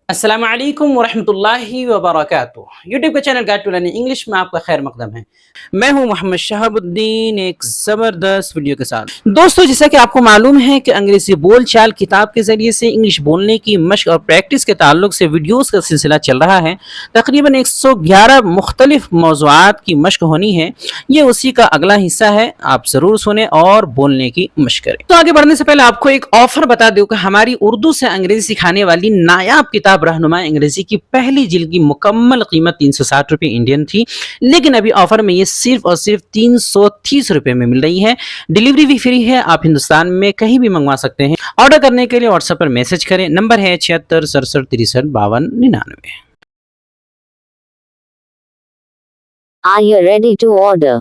अस्सलाम वालेकुम वरहमतुल्लाहि वबरकातुह। यूट्यूब का channel guide to learning English में आपका खैर मकदम है। मैं हूं मोहम्मद शहाबुद्दीन एक ज़बरदस्त वीडियो के साथ। दोस्तों, जैसा कि आपको मालूम है कि अंग्रेजी बोल चाल किताब के ज़रिए से इंग्लिश बोलने की मशक और प्रैक्टिस के ताल्लुक से वीडियोस का सिलसिला चल रहा है। तकरीबन 111 मुख्तलिफ मौज़ूआत की मशक होनी है। ये उसी का अगला हिस्सा है। आप ज़रूर सुने और बोलने की मशक करें। तो आगे बढ़ने से पहले आपको एक ऑफर बता दूं कि हमारी उर्दू से अंग्रेजी सिखाने वाली नायाब किताब रहनुमाए अंग्रेजी की पहली जिल्द की मुकम्मल कीमत 360 रुपये इंडियन थी, लेकिन अभी ऑफर में ये सिर्फ और सिर्फ 330 रुपये में मिल रही है। डिलीवरी भी फ्री है। आप हिंदुस्तान में कहीं भी मंगवा सकते हैं। ऑर्डर करने के लिए व्हाट्सएप पर मैसेज करें। नंबर है 76 67 63 52 99। Are you ready to order?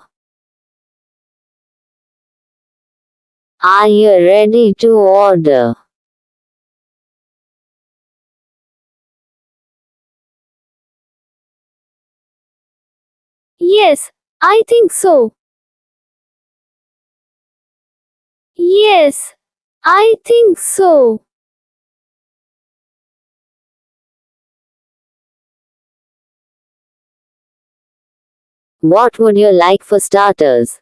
Are you ready to order? Yes, I think so. Yes, I think so. What would you like for starters?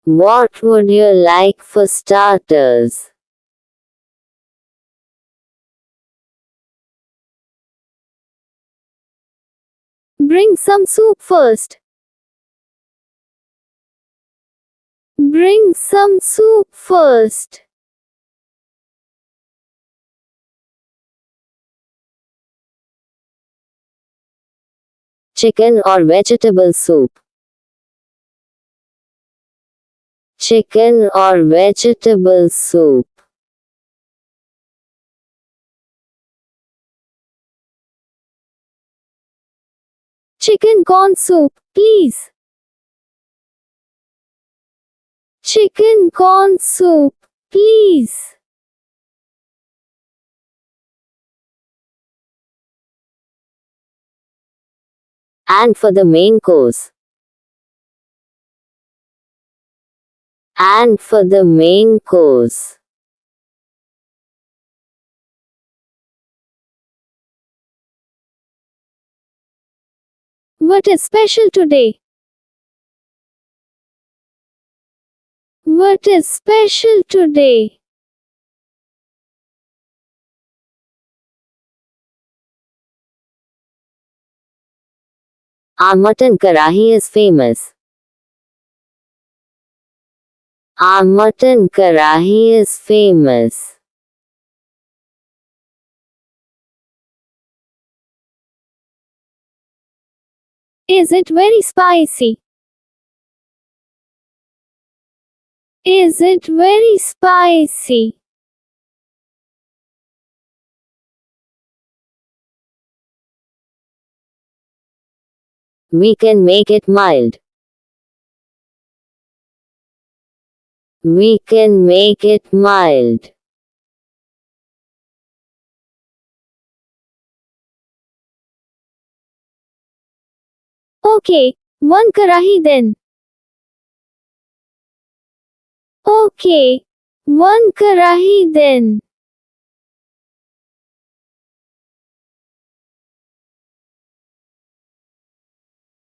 What would you like for starters? Bring some soup first. Bring some soup first. Chicken or vegetable soup? Chicken or vegetable soup? Chicken corn soup, please. Chicken corn soup, please. And for the main course? And for the main course? What is special today? What is special today? Our mutton karahi is famous. Our mutton karahi is famous. Is it very spicy? Is it very spicy? We can make it mild. We can make it mild. Okay, one karahi then. Okay, one karahi then.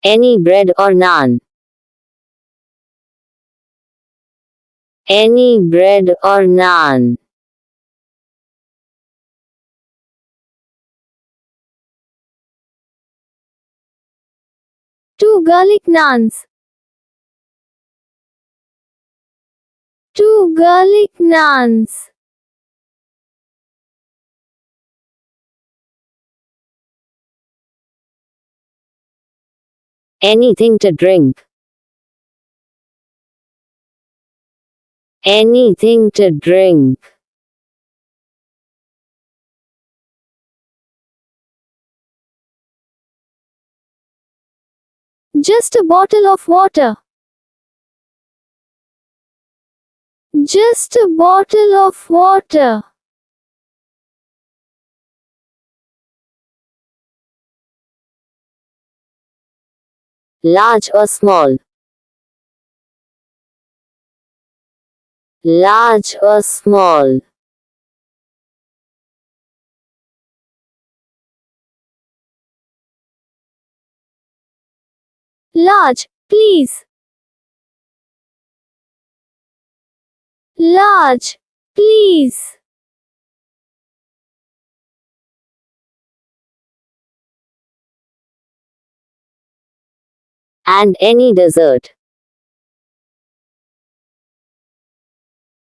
Any bread or naan? Any bread or naan? Two garlic naans. Two garlic naans. Anything to drink? Anything to drink? Just a bottle of water. Just a bottle of water. Large or small? Large or small? Large, please. Large, please. And any dessert.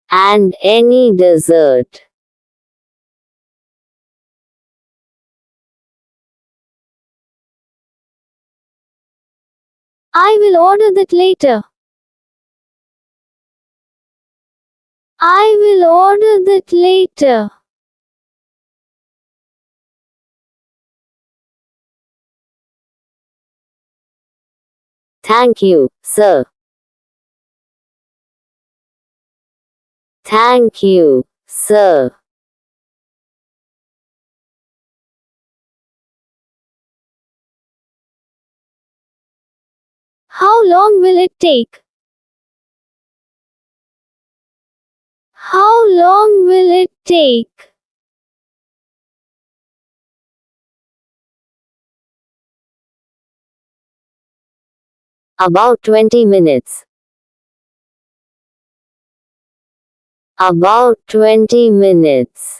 And any dessert. I will order that later. I will order that later. Thank you, sir. Thank you, sir. How long will it take? How long will it take? About 20 minutes. About 20 minutes.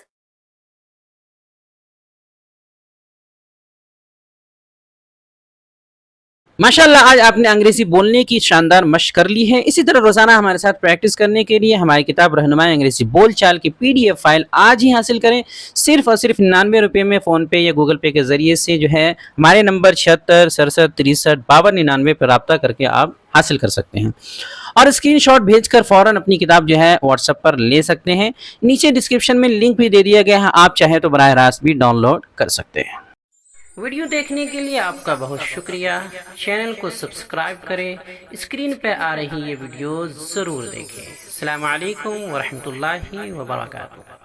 माशाल्लाह आज आपने अंग्रेजी बोलने की शानदार मशक कर ली है। इसी तरह रोजाना हमारे साथ प्रैक्टिस करने के लिए हमारी किताब रहनुमाए अंग्रेजी बोल चाल की PDF फाइल आज ही हासिल करें। सिर्फ और सिर्फ 99 रुपये में फ़ोन पे या गूगल पे के ज़रिए से जो है हमारे नंबर 76 67 63 52 99 पर रब्ता करके आप हासिल कर सकते हैं और स्क्रीनशॉट भेजकर फ़ौरन अपनी किताब जो है व्हाट्सएप पर ले सकते हैं। नीचे डिस्क्रिप्शन में लिंक भी दे दिया गया है, आप चाहें तो बराह रास्त भी डाउनलोड कर सकते हैं। वीडियो देखने के लिए आपका बहुत शुक्रिया। चैनल को सब्सक्राइब करें, स्क्रीन पे आ रही ये वीडियो ज़रूर देखें। अस्सलामु अलैकुम व रहमतुल्लाहि व बरकातुहू।